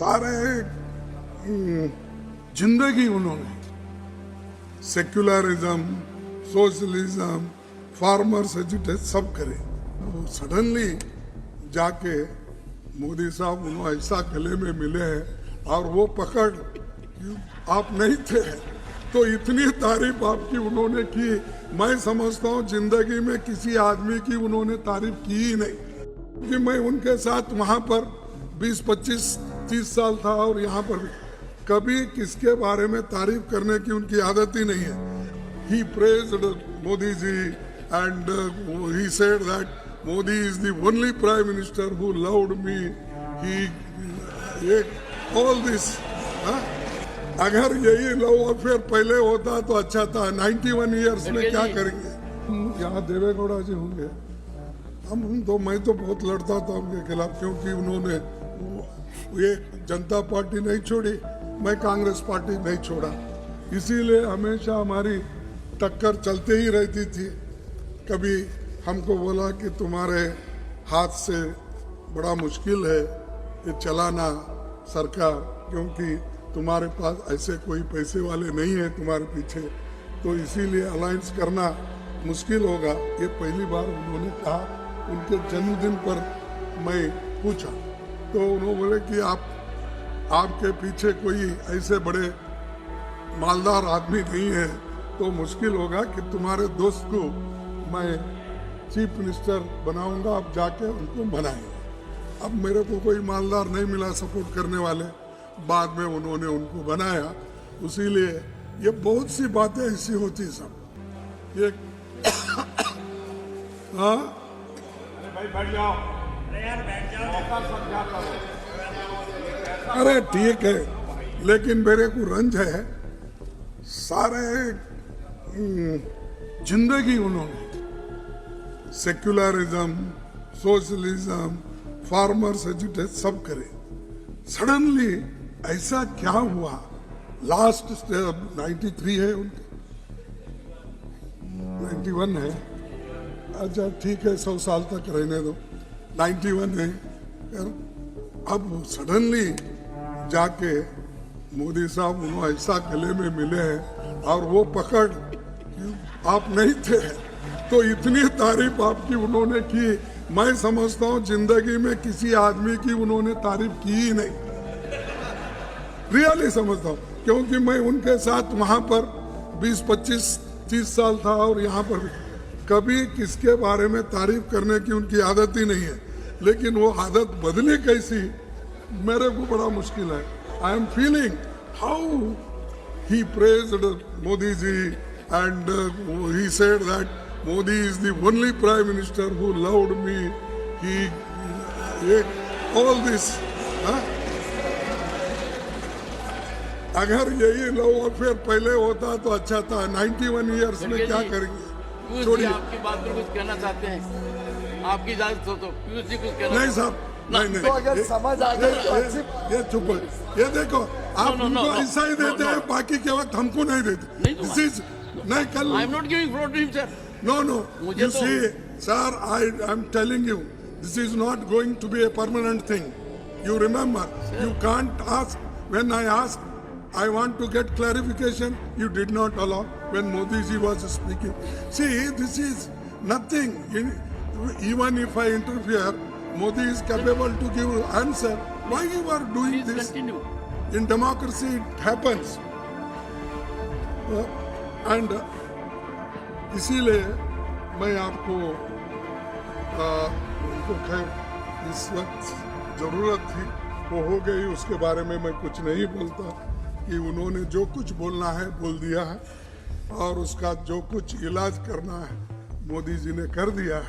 सारे जिंदगी उन्होंने सेक्युलरिज्म, सोशलिज्म, फार्मर्स एजुटेशन सब करे। तो सडनली जाके मोदी साहब उन्होंने ऐसा गले में मिले हैं और वो पकड़ आप नहीं थे, तो इतनी तारीफ आपकी उन्होंने की। मैं समझता हूँ जिंदगी में किसी आदमी की उन्होंने तारीफ की ही नहीं, कि मैं उनके साथ वहाँ पर 20, 25, 30 साल था और यहाँ पर कभी किसके बारे में तारीफ करने की उनकी आदत ही नहीं है। He praised Modi ji and he said that Modi is the only prime minister who loved me. All this. अगर यही लव अफेयर पहले होता तो अच्छा था। 91 ईयर्स में क्या करेंगे। यहाँ देवेगौड़ा जी होंगे, मैं तो बहुत लड़ता था उनके खिलाफ, क्योंकि उन्होंने ये जनता पार्टी नहीं छोड़ी, मैं कांग्रेस पार्टी नहीं छोड़ा, इसीलिए हमेशा हमारी टक्कर चलते ही रहती थी। कभी हमको बोला कि तुम्हारे हाथ से बड़ा मुश्किल है ये चलाना सरकार, क्योंकि तुम्हारे पास ऐसे कोई पैसे वाले नहीं है तुम्हारे पीछे, तो इसीलिए अलायंस करना मुश्किल होगा। ये पहली बार उन्होंने कहा। उनके जन्मदिन पर मैं पूछा तो उन्होंने बोले कि आपके पीछे कोई ऐसे बड़े मालदार आदमी नहीं है, तो मुश्किल होगा कि तुम्हारे दोस्त को मैं चीफ मिनिस्टर बनाऊंगा, आप जाके उनको बनाएंगे। अब मेरे को कोई मालदार नहीं मिला सपोर्ट करने वाले, बाद में उन्होंने उनको बनाया। इसीलिए ये बहुत सी बातें ऐसी होती सब। ये हाँ अरे ठीक है, लेकिन मेरे को रंज है, सारे जिंदगी उन्होंने सेक्युलरिज्म, सोशलिज्म, फार्मर्स एजुटेशन सब करे। सडनली ऐसा क्या हुआ। लास्ट 93 है उनके, 91 है, अच्छा ठीक है 100 साल तक रहने दो, 91 है। अब सडनली जाके मोदी साहब उन्होंने ऐसा गले में मिले हैं और वो पकड़ आप नहीं थे, तो इतनी तारीफ आपकी उन्होंने की। मैं समझता हूँ जिंदगी में किसी आदमी की उन्होंने तारीफ की ही नहीं, रियली समझता हूँ, क्योंकि मैं उनके साथ वहाँ पर 20, 25, 30 साल था और यहाँ पर कभी किसके बारे में तारीफ करने की उनकी आदत ही नहीं है। लेकिन वो आदत बदली कैसी, मेरे को बड़ा मुश्किल है। I am feeling how he praised Modi ji and he said that Modi is the only prime minister who loved me. All this. अगर यही लव अफेयर पहले होता तो अच्छा था। 91 ईयर्स में क्या करेंगे। छोड़िए, आपकी बात पर कुछ कहना चाहते हैं, आपकी इजाजत हो तो पीयूष जी कुछ कहना। नहीं साहब, नहीं तो अगर समझ आ जाए ये चुप है। ये देखो आप उनको ऐसा ही देते हैं, बाकी के वक्त हमको नहीं देते। दिस इज नहीं कल। I am not giving floor to him sir. No, you see, sir, I'm telling you, this is not going to be a permanent thing. You remember, you can't ask. When I asked, I want to get clarification, you did not allow when Modi ji was speaking. See, this is nothing. Even if I interfere, Modi is capable to give answer. Why you are doing Please this? continue. In democracy, it happens. And इसीलिए मैं आपको उनको खैर इस वक्त ज़रूरत थी वो हो गई, उसके बारे में मैं कुछ नहीं बोलता, कि उन्होंने जो कुछ बोलना है बोल दिया है और उसका जो कुछ इलाज करना है मोदी जी ने कर दिया है।